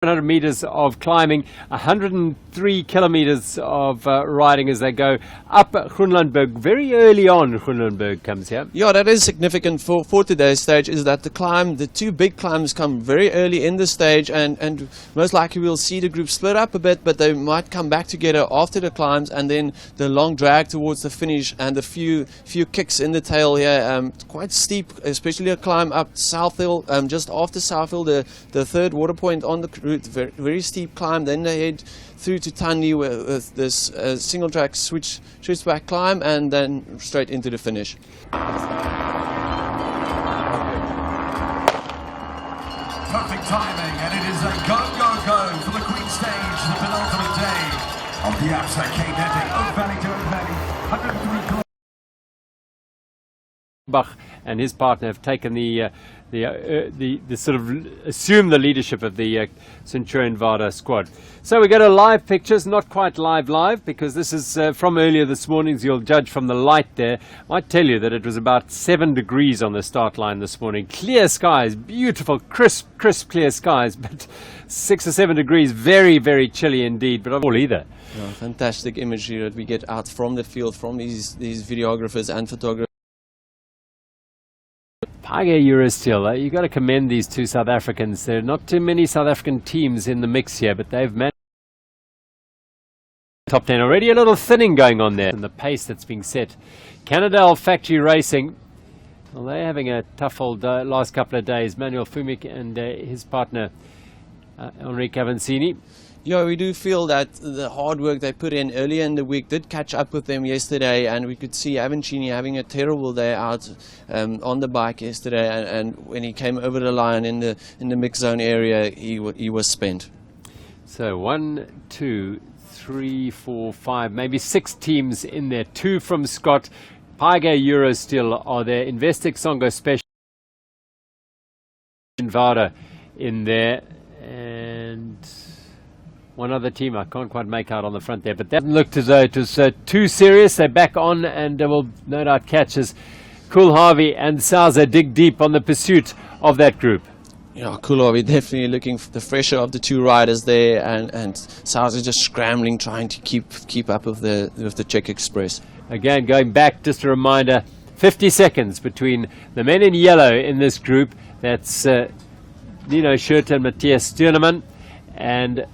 100 meters of climbing, 103 kilometers of riding as they go up Groenlandberg. Very early on, Groenlandberg comes here. Yeah, that is significant for today's stage, is that the two big climbs come very early in the stage, and most likely we'll see the group split up a bit, but they might come back together after the climbs, and then the long drag towards the finish and a few kicks in the tail here. Quite steep, especially a climb up South Hill, just after South Hill, the third water point on the route. Very steep climb, then they head through to Tundi with this single track switchback climb, and then straight into the finish. Perfect timing, and it is a go for the Queen stage, the penultimate day of the Absa Quem Oak Valley to Oak Valley, 103 Bach and his partner have taken the sort of assume the leadership of the Centurion Vada squad. So we go to live pictures, not quite live because this is from earlier this morning. As you'll judge from the light there, I might tell you that it was about 7 degrees on the start line this morning. Clear skies, beautiful, crisp clear skies, but 6 or 7 degrees, very chilly indeed, but not all either. Yeah, fantastic imagery that we get out from the field, from these videographers and photographers. Page Eurosteel, you've got to commend these two South Africans. There are not too many South African teams in the mix here, but they've managed top 10 already. A little thinning going on there, and the pace that's being set. Canadale Factory Racing, well, they're having a tough old last couple of days. Manuel Fumik and his partner Henri Cavancini. Yeah, we do feel that the hard work they put in earlier in the week did catch up with them yesterday, and we could see Avancini having a terrible day out on the bike yesterday, and when he came over the line in the mix zone area, he was spent. So 1, 2, 3, 4, 5, maybe 6 teams in there. 2 from Scott. Page Eurosteel are there. Investec Songo Special Vada in there, and one other team I can't quite make out on the front there, but that looked as though it was too serious. They're back on, and will no doubt catch as Cool Harvey and Sousa dig deep on the pursuit of that group. Yeah, Cool Harvey definitely looking for the fresher of the two riders there, and Sousa just scrambling, trying to keep up with the Czech Express. Again, going back, just a reminder, 50 seconds between the men in yellow in this group. That's Nino Schurter and Matthias Stürnemann, and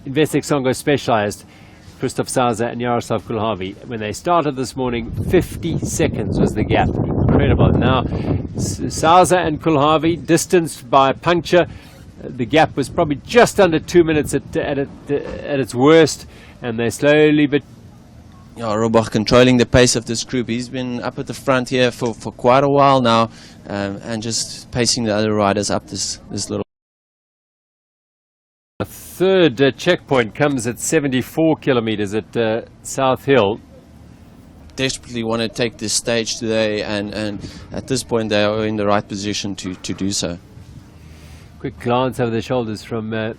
Investec Songo Specialized, Christoph Sousa and Jaroslav Kulhavi. When they started this morning, 50 seconds was the gap. Incredible. Now, Sousa and Kulhavi distanced by a puncture. The gap was probably just under 2 minutes at its worst, and they slowly but... Yeah, Robach controlling the pace of this group. He's been up at the front here for quite a while now, and just pacing the other riders up this little... The third checkpoint comes at 74 kilometers at South Hill. Desperately want to take this stage today, and at this point they are in the right position to do so. Quick glance over the shoulders from and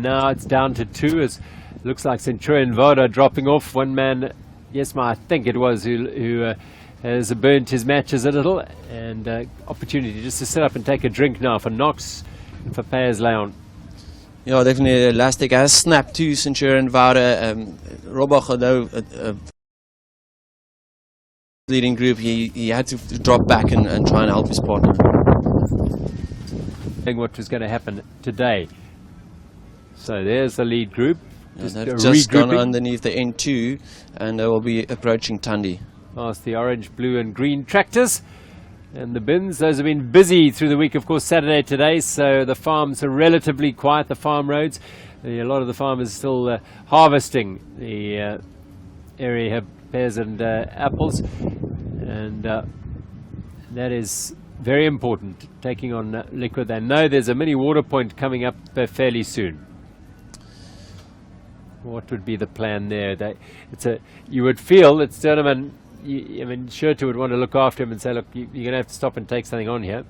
now it's down to 2. It looks like Centurion Vada dropping off. One man, I think it was, who has burnt his matches a little, and opportunity just to sit up and take a drink now for Knox and for Payers Leon. Yeah, definitely the elastic has snapped to Centurion Vada. Robach, although leading group, he had to drop back and try and help his partner. What was going to happen today. So there's the lead group. They've just gone underneath the N2, and they will be approaching Tundi. Past the orange, blue and green tractors and the bins. Those have been busy through the week, of course, Saturday today, so the farms are relatively quiet, the farm roads. A lot of the farmers still harvesting the area have pears and apples, and that is very important, taking on liquid. They know there's a mini water point coming up fairly soon. What would be the plan there? You would feel that Stürnemann, Schurter would want to look after him and say, look, you're going to have to stop and take something on here.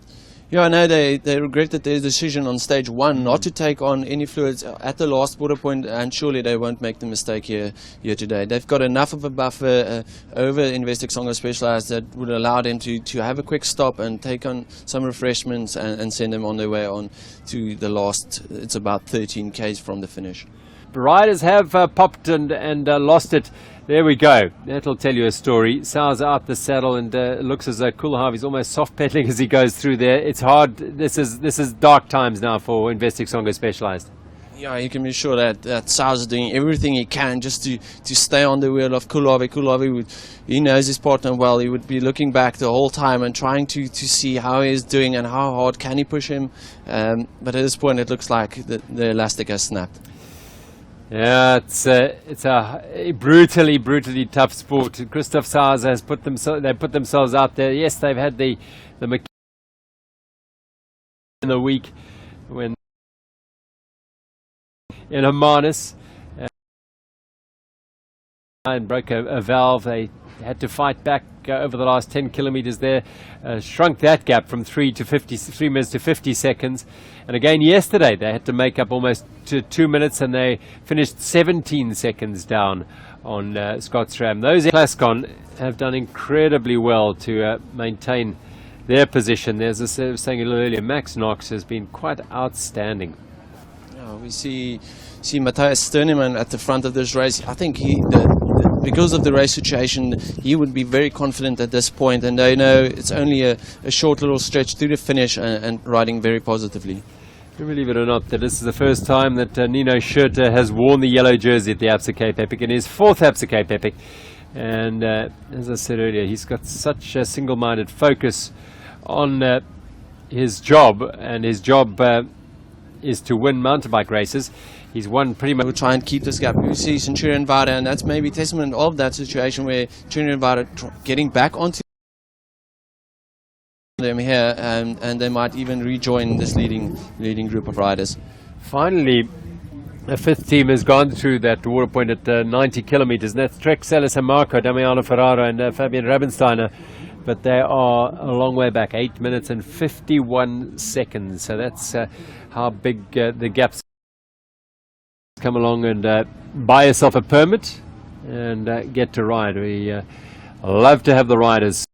Yeah, I know they regretted their decision on stage 1 not to take on any fluids at the last border point, and surely they won't make the mistake here today. They've got enough of a buffer over Investec Songo Specialized that would allow them to have a quick stop and take on some refreshments and send them on their way on to the last. It's about 13 k's from the finish. Riders have popped and lost it. There we go. That'll tell you a story. Sau's out the saddle, and it looks as though Kulharvi's almost soft pedaling as he goes through there. It's hard. This is dark times now for Investec Songo Specialized. Yeah, you can be sure that Sau's doing everything he can just to stay on the wheel of Kulharvi. Kulharvi, he knows his partner well. He would be looking back the whole time and trying to see how he's doing and how hard can he push him. But at this point, it looks like the elastic has snapped. Yeah, it's a brutally tough sport. Christoph Saaz has put themselves out there. Yes, they've had the in the week when in Hermanus and broke a valve. They had to fight back over the last 10 kilometers there, shrunk that gap from 3 minutes to 50 seconds. And again yesterday they had to make up almost to 2 minutes, and they finished 17 seconds down on Scotsram. Those in Plascon have done incredibly well to maintain their position. As I was saying a little earlier, Max Knox has been quite outstanding. Yeah, we see Matthias Sternemann at the front of this race. I think because of the race situation, he would be very confident at this point, and they know it's only a short little stretch through the finish and riding very positively. Believe it or not, that this is the first time that Nino Schurter has worn the yellow jersey at the Absa Cape Epic, in his 4th Absa Cape Epic. And as I said earlier, he's got such a single-minded focus on his job, and his job is to win mountain bike races. He's won pretty much. We'll try and keep this gap. We see Centurion Vada, and that's maybe testament of that situation where Centurion Vada getting back onto them here, and they might even rejoin this leading group of riders. Finally, a 5th team has gone through that water point at 90 kilometers, and that's Trek Salis and Marco, Damiano Ferraro and Fabian Rabensteiner. But they are a long way back, 8 minutes and 51 seconds. So that's how big the gaps. Come along and buy yourself a permit and get to ride. We love to have the riders.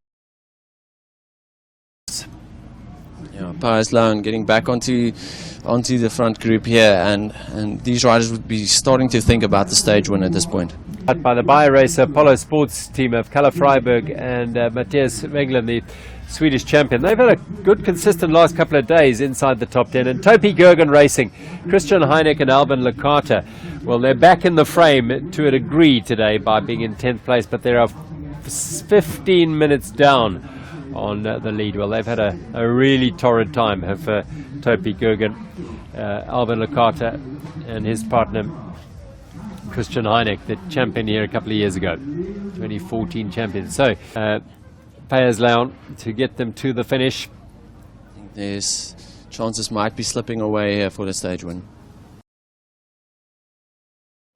Yeah, Paris Loan getting back onto the front group here, and these riders would be starting to think about the stage win at this point. By the BioRacer Polo Sports team of Kalle Freiberg and Matthias Wenglen, the Swedish champion. They've had a good, consistent last couple of days inside the top 10. And Topi Gergen Racing, Christian Heineck and Alban Lecata, well, they're back in the frame to a degree today by being in 10th place, but they are 15 minutes down on the lead. Well, they've had a really torrid time, have Topi Gergen, Alban Lecata and his partner Christian Heineck, the champion here a couple of years ago, 2014 champion. So Payers Leon to get them to the finish. I think there's chances might be slipping away here for the stage win.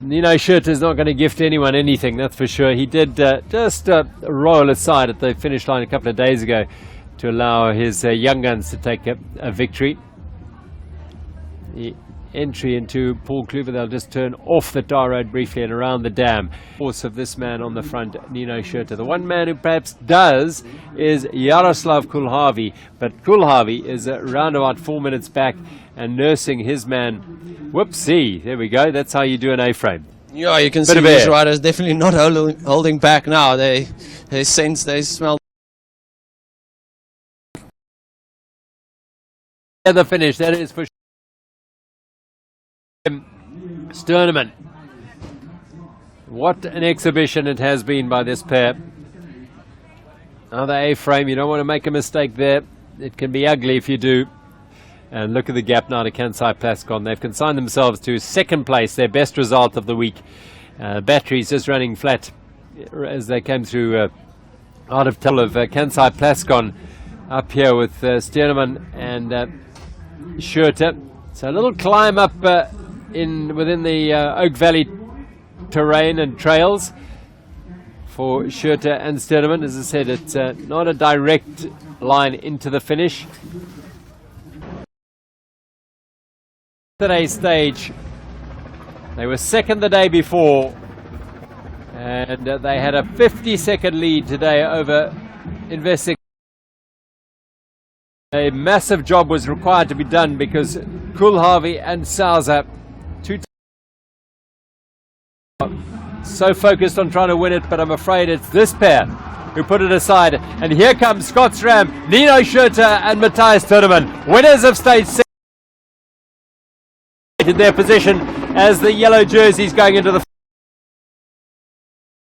Nino Schurter is not going to gift anyone anything, that's for sure. He did just roll aside at the finish line a couple of days ago to allow his young guns to take a victory. The entry into Paul Kluver, they'll just turn off the tar road briefly and around the dam. Force of this man on the front, Nino Schurter. The one man who perhaps does is Jaroslav Kulharvi, but Kulharvi is around about 4 minutes back and nursing his man. Whoopsie, there we go, that's how you do an A-frame. Yeah, you can see these riders definitely not holding back now. They sense, they smell. The finish, that is for sure. Sternemann. What an exhibition it has been by this pair. Another A-frame, you don't want to make a mistake there. It can be ugly if you do. And look at the gap now to Kansai Plascon. They've consigned themselves to second place, their best result of the week. Batteries just running flat as they came through out of tail of Kansai Plascon up here with Sternemann and Schurter. So a little climb up within the Oak Valley terrain and trails for Schurter and Sternemann. As I said, it's not a direct line into the finish. Today's stage. They were second the day before, and they had a 50-second lead today over Investec. A massive job was required to be done because Kulharvi and Sousa, so focused on trying to win it, but I'm afraid it's this pair who put it aside. And here comes Scott's Ram, Nino Schurter and Matthias Turneman, winners of stage 6. In their position as the yellow jerseys going into the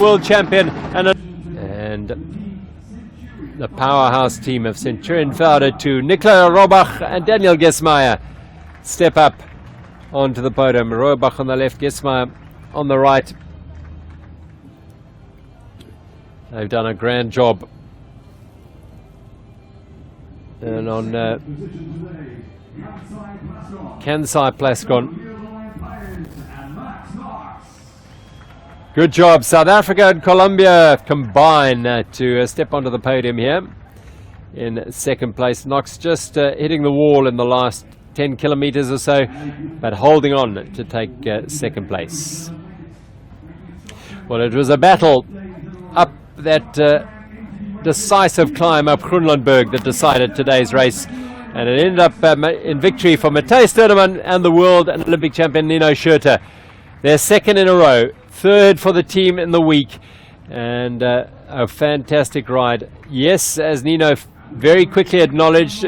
world champion and the powerhouse team of Centurion Founder to Nicola Robach and Daniel Gesmeyer step up onto the podium. Robach on the left, Gesmeyer on the right. They've done a grand job. And on Kansai Plascon. Good job. South Africa and Colombia combine to step onto the podium here in second place. Knox just hitting the wall in the last 10 kilometers or so, but holding on to take second place. Well, it was a battle up that decisive climb up Groenlandberg that decided today's race. And it ended up in victory for Matthias Turneman and the world and Olympic champion Nino Schurter. They're second in a row, third for the team in the week, and a fantastic ride. Yes, as Nino very quickly acknowledged,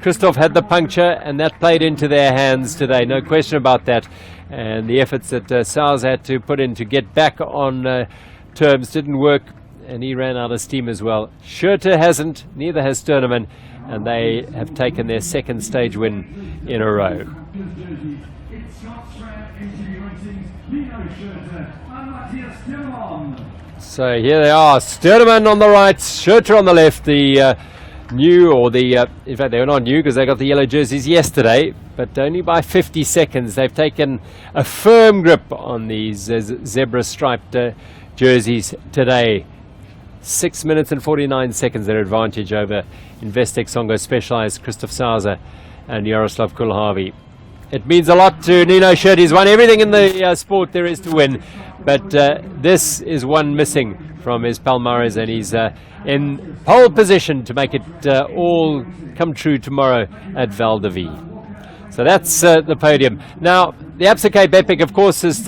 Christoph had the puncture, and that played into their hands today, no question about that. And the efforts that Sals had to put in to get back on terms didn't work, and he ran out of steam as well. Schurter hasn't, neither has Turneman, and they have taken their second stage win in a row. So here they are, Sturneman on the right, Schurter on the left, the new, or the, in fact they were not new because they got the yellow jerseys yesterday, but only by 50 seconds. They've taken a firm grip on these zebra striped jerseys today. 6 minutes and 49 seconds their advantage over Investec Songo Specialized, Christoph Sauser and Jaroslav Kulharvi. It means a lot to Nino Schurter. He's won everything in the sport there is to win, but this is one missing from his Palmares, and he's in pole position to make it all come true tomorrow at Val de Vie. So that's the podium. Now, the Absa Cape Epic, of course, is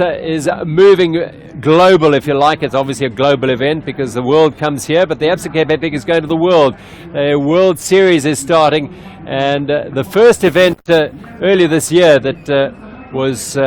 moving global, if you like. It's obviously a global event because the world comes here, but the Absa Cape Epic is going to the world. World Series is starting, and the first event earlier this year that was